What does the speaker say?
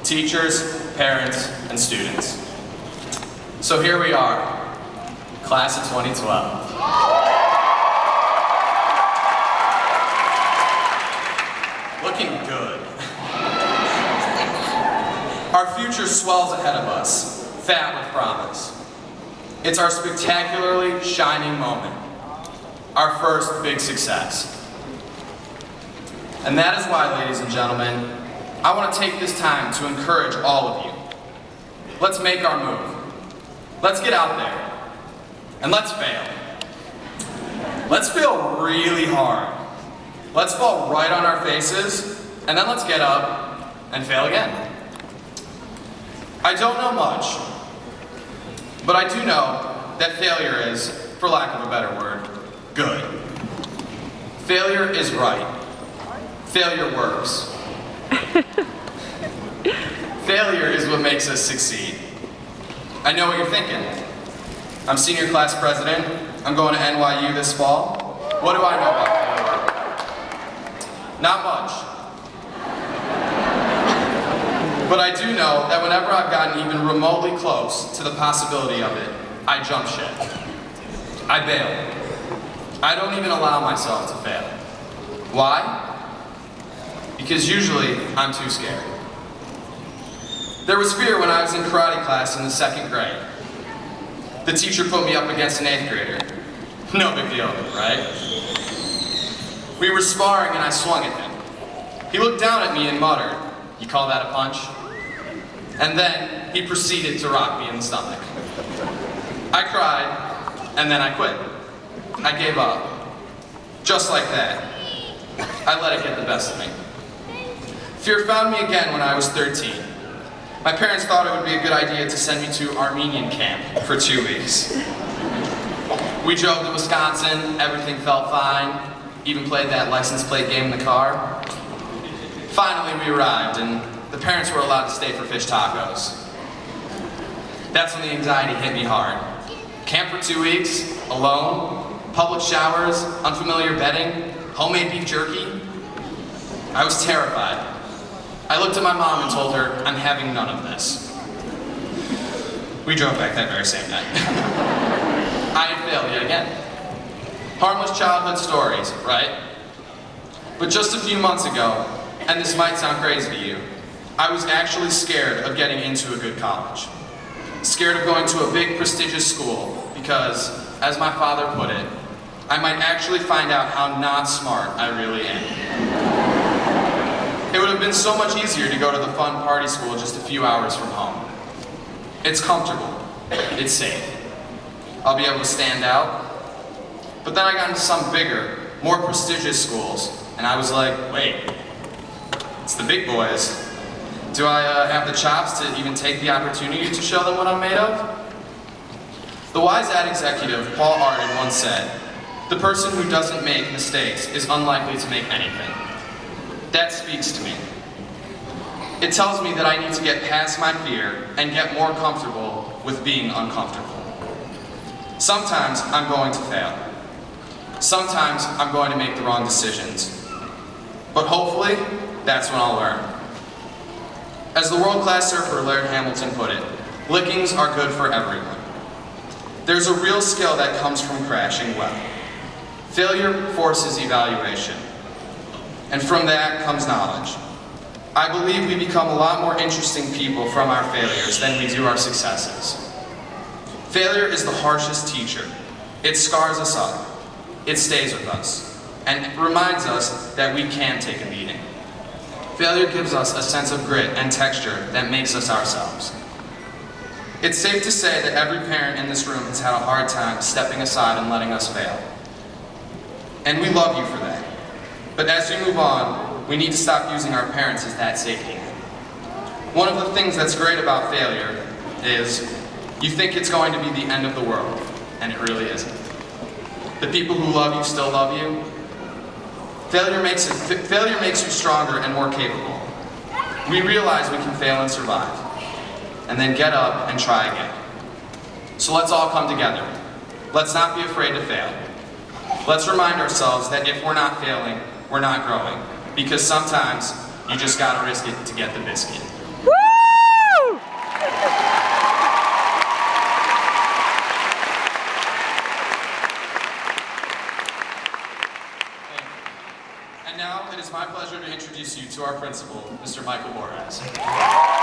teachers, parents, and students. So here we are, class of 2012. Looking good. Our future swells ahead of us, fat with promise. It's our spectacularly shining moment, our first big success. And that is why, ladies and gentlemen, I want to take this time to encourage all of you. Let's make our move. Let's get out there, and let's fail. Let's fail really hard. Let's fall right on our faces, and then let's get up and fail again. I don't know much, but I do know that failure is, for lack of a better word, good. Failure is right. Failure works. Failure is what makes us succeed. I know what you're thinking. I'm senior class president. I'm going to NYU this fall. What do I know about failure? Not much. But I do know that whenever I've gotten even remotely close to the possibility of it, I jump ship. I bail. I don't even allow myself to fail. Why? Because usually I'm too scared. There was fear when I was in karate class in the 2nd grade. The teacher put me up against an 8th grader. No big deal, right? We were sparring and I swung at him. He looked down at me and muttered, "You call that a punch?" And then he proceeded to rock me in the stomach. I cried, and then I quit. I gave up. Just like that. I let it get the best of me. Fear found me again when I was 13. My parents thought it would be a good idea to send me to Armenian camp for 2 weeks. We drove to Wisconsin, everything felt fine, even played that license plate game in the car. Finally we arrived, and the parents were allowed to stay for fish tacos. That's when the anxiety hit me hard. Camp for 2 weeks, alone, public showers, unfamiliar bedding, homemade beef jerky. I was terrified. I looked at my mom and told her, "I'm having none of this." We drove back that very same night. I had failed yet again. Harmless childhood stories, right? But just a few months ago, and this might sound crazy to you, I was actually scared of getting into a good college. Scared of going to a big prestigious school because, as my father put it, I might actually find out how not smart I really am. It would have been so much easier to go to the fun party school just a few hours from home. It's comfortable, it's safe. I'll be able to stand out. But then I got into some bigger, more prestigious schools, and I was like, wait, it's the big boys. Do I have the chops to even take the opportunity to show them what I'm made of? The wise ad executive, Paul Arden, once said, "The person who doesn't make mistakes is unlikely to make anything." That speaks to me. It tells me that I need to get past my fear and get more comfortable with being uncomfortable. Sometimes I'm going to fail. Sometimes I'm going to make the wrong decisions. But hopefully, that's when I'll learn. As the world-class surfer Laird Hamilton put it, lickings are good for everyone. There's a real skill that comes from crashing well. Failure forces evaluation. And from that comes knowledge. I believe we become a lot more interesting people from our failures than we do our successes. Failure is the harshest teacher. It scars us up. It stays with us. And it reminds us that we can take a beating. Failure gives us a sense of grit and texture that makes us ourselves. It's safe to say that every parent in this room has had a hard time stepping aside and letting us fail. And we love you for that. But as we move on, we need to stop using our parents as that safety net. One of the things that's great about failure is you think it's going to be the end of the world, and it really isn't. The people who love you still love you. Failure makes you stronger and more capable. We realize we can fail and survive, and then get up and try again. So let's all come together. Let's not be afraid to fail. Let's remind ourselves that if we're not failing, we're not growing. Because sometimes you just gotta risk it to get the biscuit. Woo! And now it is my pleasure to introduce you to our principal, Mr. Michael Boras.